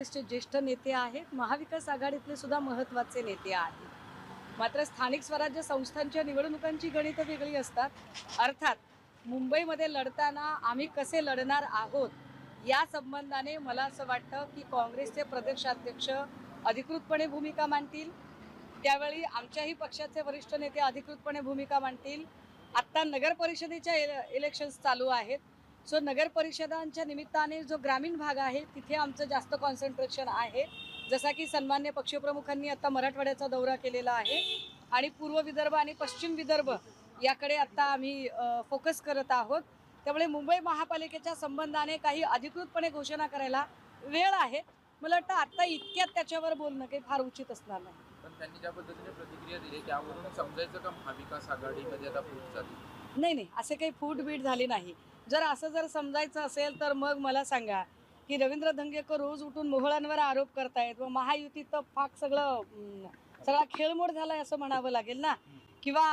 ज्येष्ठ नेते आहेत, महाविकास आघाडीतले सुद्धा महत्त्वाचे नेते आहेत। मात्र स्थानिक स्वराज्य संस्थांच्या निवडणुकांची गणितं वेगळी असतात। अर्थात मुंबईमध्ये लढताना आम्ही कसे लढणार आहोत या संबंधाने मला असं वाटतं की काँग्रेसचे प्रदेशाध्यक्ष अधिकृतपणे भूमिका मांडतील, त्यावेळी आमच्याही पक्षाचे वरिष्ठ नेते अधिकृतपणे भूमिका मांडतील। आता नगर परिषदेच्या इलेक्शन्स चालू आहेत, सो नगर परिषदांच्या निमित्ताने जो ग्रामीण भाग आहे तिथे आमचं जास्त कॉन्सन्ट्रेशन आहे। जसा की सन्मान्य पक्षप्रमुखांनी आता मराठवाड्याचा दौरा केलेला आहे आणि पूर्व विदर्भ आणि पश्चिम विदर्भ याकडे आता आम्ही फोकस करत आहोत। त्यामुळे मुंबई महापालिकेच्या संबंधाने काही अधिकृतपणे घोषणा करायला वेळ आहे। मला वाटतं आता इतक्यात त्याच्यावर बोलणं काही फार उचित असणार नाही। पण त्यांनी ज्या पद्धतीने प्रतिक्रिया दिली त्यावरून समजायचं का महाविकास आघाडीमध्ये आता फूट झाली? नाही, असे काही फूट बीट झाली नाही। जर समजायचं असेल तर मग मला सांगा की रवींद्र धंगेकर रोज उठून मोहळांवर आरोप करतायत व महायुतीत तर फाक सगळा खेळमोड झालाय असं म्हणावं लागेल ना। किंवा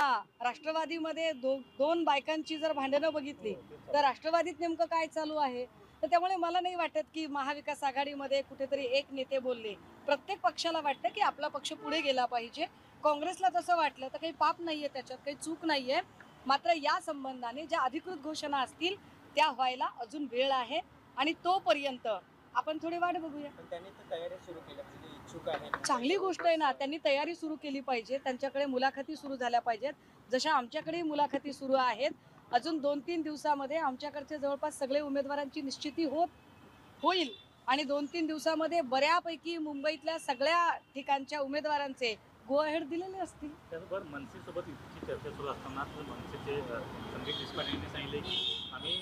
राष्ट्रवादीमध्ये दोन बायकांची जर भांडणं बघितली तर राष्ट्रवादीत नेमकं काय चालू आहे। तर त्यामुळे मला नाही वाटत की महाविकास आघाडीमध्ये कुठेतरी एक नेते बोलले। प्रत्येक पक्षाला वाटतं की आपला पक्ष पुढे गेला पाहिजे। काँग्रेसला तसं वाटलं तर काही पाप नाहीये, त्याच्यात काही चूक नाहीये। मात्र या संबंधाने ज्या अधिकृत घोषणा असतील त्या व्हायला अजून वेळ आहे आणि तोपर्यंत आपण थोडी वाट बघूया। त्यांनी तयारी सुरू केली, म्हणजे इच्छुक आहे, चांगली गोष्ट आहे ना। त्यांनी तयारी सुरू केली पाहिजे, त्यांच्याकडे मुलाखती सुरू झाल्या पाहिजेत, जशा आमच्याकडे मुलाखती सुरू आहेत। अजून 2-3 दिवसामध्ये आमच्याकडचे जवळपास सगळे उमेदवारांची निश्चिती होईल आणि 2-3 दिवसामध्ये बऱ्यापैकी मुंबईतल्या सगळ्या ठिकाणच्या उमेदवारांचे गो अहेड दिलेले असतील। त्याचबरोबर मनसेसोबत इतकी चर्चा सुरू असताना मनसेचे संदीप देशपांडे यांनी सांगितले की आम्ही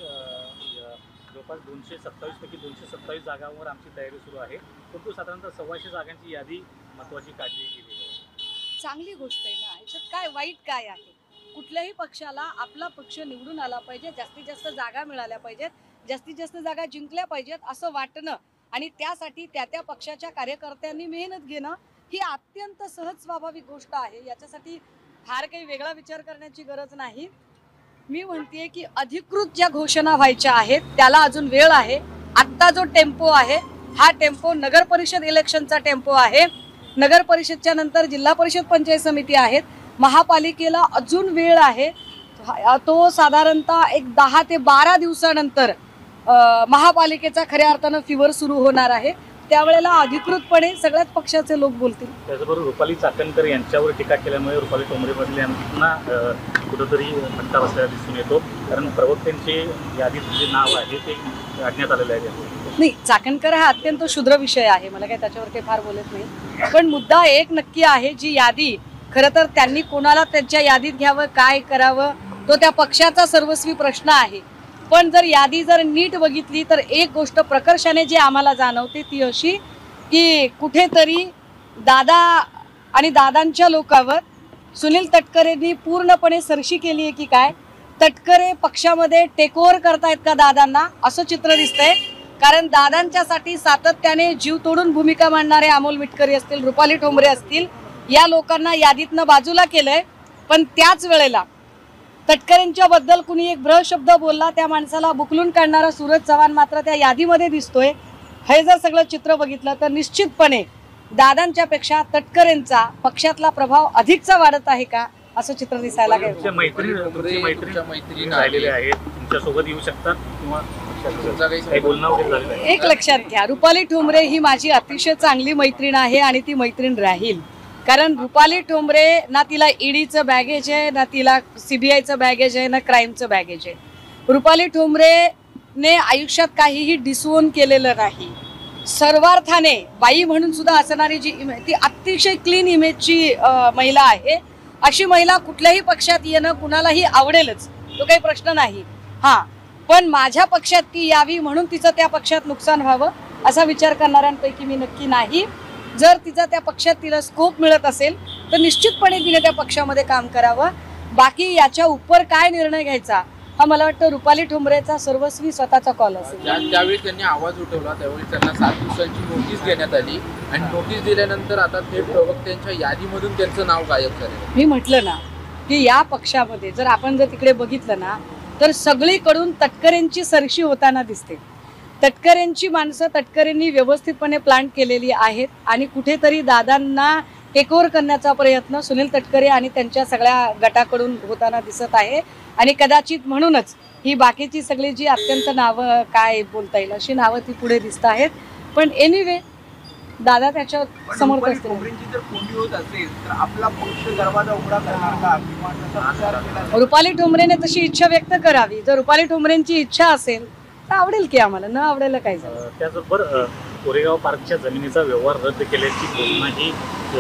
जवळपास 227 पैकी 227 जागांवर आमची तयारी सुरू आहे, परंतु साधारणतः 125 जागांची यादी महत्त्वाची काढली गेली आहे। चांगली गोष्ट आहे ना, याच्यात काय वाईट काय आहे? कुठल्याही पक्षाला आपला पक्ष निवडून आला पाहिजे, जास्तीत जास्त जागा मिळाल्या पाहिजेत, जास्तीत जास्त जागा जिंकल्या पाहिजेत असं वाटणं आणि त्यासाठी त्या पक्षाच्या कार्यकर्त्यांनी मेहनत घेणं ही अत्यंत सहज स्वाभाविक गोष्ट आहे। याच्यासाठी फार काही वेगळा विचार करण्याची गरज नाही। मी म्हणतेय की अधिकृत ज्या घोषणा व्हायच्या आहेत त्याला अजून वेळ आहे। आता जो टेम्पो आहे हा टेम्पो नगर परिषद इलेक्शनचा टेम्पो आहे। नगर परिषदच्या नंतर जिल्हा परिषद पंचायत समिती आहेत, महापालिकेला अजून वेळ आहे। तो साधारणतः एक 10 ते 12 दिवसानंतर महापालिकेचा खऱ्या अर्थानं फिवर सुरू होणार आहे। त्यावेळेला अधिकृतपणे सगळ्याच पक्षाचे लोक बोलतील। त्याचबरोबर रुपाली चाकणकर यांच्यावर टीका केल्यामुळे रुपाली ठोंबरे बदले यांना पुन्हा कुठेतरी फटका बसलेला दिसून येतो, कारण प्रवक्त्यांचे यादीत जे नाव आहे ते काढण्यात आलेलं आहे। नाही, चाकणकर हा अत्यंत क्षुद्र विषय आहे, मला काही त्याच्यावर काही फार बोलत नाही। पण मुद्दा एक नक्की आहे, जी यादी खरं तर त्यांनी कोणाला त्यांच्या यादीत घ्यावं, काय करावं तो त्या पक्षाचा सर्वस्वी प्रश्न आहे। पण जर यादी नीट बघितली तर एक गोष्ट प्रकर्षाने जी आम्हाला जाणवते ती अशी की कुठेतरी दादा आणि दादांच्या लोकांवर सुनील तटकरेंनी पूर्णपणे सरशी केली आहे की काय? तटकरे पक्षामध्ये टेक ओव्हर करतायत का दादांना, असं चित्र दिसतंय। कारण दादांच्यासाठी सातत्याने जीव तोडून भूमिका मांडणारे अमोल मिटकरी असतील, रुपाली ठोंबरे असतील, या लोकांना यादीतनं बाजूला केलंय। पण त्याच वेळेला तटकरेंच्या बद्दल कुणी एक भ्रह शब्द बोलला, त्या माणसाला बुकलून काढणारा सूरज चव्हाण मात्र त्या यादीमध्ये दिसतोय। हे जर सगळं चित्र बघितलं तर निश्चितपणे दादांच्या पेक्षा तटकरेंचा पक्षातला प्रभाव अधिकचा वाढत आहे का असं चित्र दिसायला लागेल। तुमच्यासोबत येऊ शकतात किंवा काही बोलणं वगैरे झालेलं आहे? एक लक्षात घ्या, रुपाली ठोंबरे ही माझी अतिशय चांगली मैत्रीण आहे आणि ती मैत्रीण राहील। कारण रुपाली ठोंबरे ना तिला ईडीचं बॅगेज आहे, ना तिला सीबीआयचं बॅगेज आहे, ना क्राईमचं बॅगेज आहे। रुपाली ठोंबरेने आयुष्यात काहीही डिसओन केलेलं नाही। सर्वार्थाने बाई म्हणून सुद्धा असणारी जी इमेज, ती अतिशय क्लीन इमेजची महिला आहे। अशी महिला कुठल्याही पक्षात येणं कुणालाही आवडेलच, तो काही प्रश्न नाही। पण माझ्या पक्षात ती यावी म्हणून तिचं त्या पक्षात नुकसान व्हावं असा विचार करणाऱ्यांपैकी मी नक्की नाही। जर तिचा त्या पक्षात तिला स्कोप मिळत असेल तर निश्चितपणे तिने त्या पक्षामध्ये काम करावं। बाकी याच्या उपर काय निर्णय घ्यायचा हा मला वाटतं रुपाली ठोंबरेचा सर्वस्वी स्वतःचा कॉल असेल। त्यावेळी त्यांनी आवाज उठवला, त्यावेळी त्यांना 7 दिवसांची नोटीस देण्यात आली आणि नोटीस दिल्यानंतर आता थेट प्रवक्त्यांच्या यादीमधून त्यांचं नाव गायब झालं। मी म्हटलं ना की या पक्षामध्ये जर आपण तिकडे बघितलं ना तर सगळीकडून तटकरेंची सरशी होताना दिसते। तटकरेंची माणसं तटकरेंनी व्यवस्थितपणे प्लांट केलेली आहेत आणि कुठेतरी दादांना टेकओव्हर करण्याचा प्रयत्न सुनील तटकरे आणि त्यांच्या सगळ्या गटाकडून होताना दिसत आहे आणि कदाचित म्हणूनच ही बाकीची सगळी जी अत्यंत नावं काय बोलता येईल अशी नावं ती पुढे दिसत आहेत. पण एनिवे दादा त्याच्या समोर असतील. जर कोंडी होत असेल तर आपला पक्ष दरवाजा उघडा करणार का किंवा तसा विचार केला रुपाली ठोंबरेने तशी इच्छा व्यक्त करावी. जर रुपाली ठोंबरेंची इच्छा असेल तर आवडेल की आम्हाला, न आवडेल काय झालं. त्याचबरोबर कोरेगाव पार्कच्या जमिनीचा व्यवहार रद्द केल्याची घोषणा ही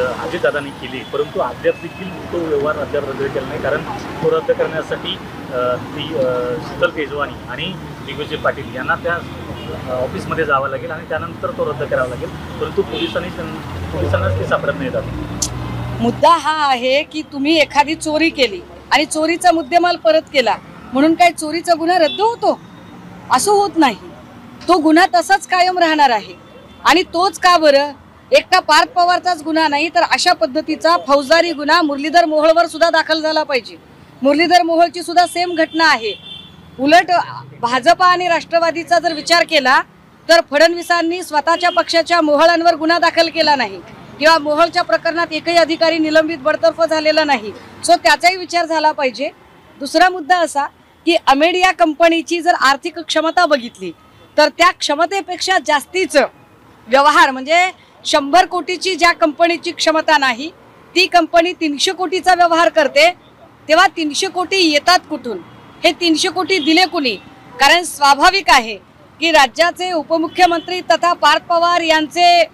अजितदादांनी केली, परंतु अद्याप देखील तो व्यवहार अद्याप रद्द केला नाही. कारण तो रद्द करण्यासाठी ती शीतल तेजवानी आणि दिग्विजय पाटील यांना त्या ऑफिसमध्ये जावं लागेल आणि त्यानंतर तो रद्द करावा लागेल, परंतु पोलिसांनाच ते सापडत नाही येतात. मुद्दा हा आहे की तुम्ही एखादी चोरी केली आणि चोरीचा मुद्देमाल परत केला म्हणून काय चोरीचा गुन्हा रद्द होतो? असं होत नाही. तो गुन्हा तसाच कायम राहणार आहे. आणि तोच का बरं? एकटा पार्थ पवारचाच गुन्हा नाही तर अशा पद्धतीचा फौजदारी गुन्हा मुरलीधर मोहोळवर सुद्धा दाखल झाला पाहिजे. मुरलीधर मोहोळची सुद्धा सेम घटना आहे. उलट भाजपा आणि राष्ट्रवादीचा जर विचार केला तर फडणवीसांनी स्वतःच्या पक्षाच्या मोहळांवर गुन्हा दाखल केला नाही किंवा मोहोळच्या प्रकरणात एकही अधिकारी निलंबित बडतर्फ झालेला नाही. सो त्याचाही विचार झाला पाहिजे. दुसरा मुद्दा असा की अमेडिया कंपनीची जर आर्थिक क्षमता बघितली तर त्या क्षमतेपेक्षा जास्तीचं व्यवहार म्हणजे 100 कोटीची ज्या कंपनीची क्षमता नाही ती कंपनी 300 कोटीचा व्यवहार करते. तेव्हा 300 कोटी येतात कुठून? हे 300 कोटी दिले कुणी? कारण स्वाभाविक आहे की राज्याचे उपमुख्यमंत्री तथा पार्थ पवार यांचे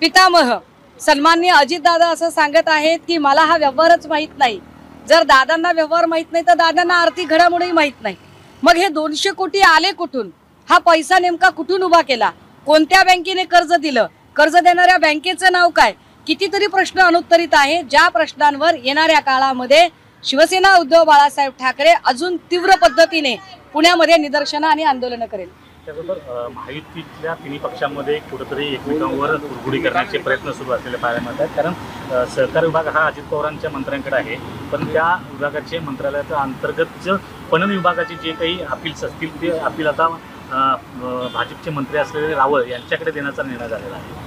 पितामह सन्माननीय अजितदादा असं सांगत आहेत की मला हा व्यवहारच माहीत नाही. जर दादांना व्यवहार माहीत नाही तर दादांना आर्थिक घडामोडी माहीत नाही. मग हे 200 कोटी आले कुठून? हा पैसा नेमका कुठून उभा केला? कोणत्या बँकेने कर्ज दिलं? कर्ज देणाऱ्या बँकेचं नाव काय? कितीतरी प्रश्न अनुत्तरित आहे, ज्या प्रश्नांवर येणाऱ्या काळामध्ये शिवसेना उद्धव बाळासाहेब ठाकरे अजून तीव्र पद्धतीने पुण्यामध्ये निदर्शनं आणि आंदोलनं करेल. त्याबरोबर महायुतीतल्या तिन्ही पक्षांमध्ये कुठेतरी एकमेकांवर कुरघोडी करण्याचे प्रयत्न सुरू असलेले पाहायला मिळतात. कारण सहकार विभाग हा अजित पवारांच्या मंत्र्यांकडे आहे, पण त्या विभागाचे मंत्रालयाच्या अंतर्गत पणन विभागाचे जे काही अपील्स असतील ते अपील आता भाजपचे मंत्री असलेले रावळ यांच्याकडे देण्याचा निर्णय झालेला आहे.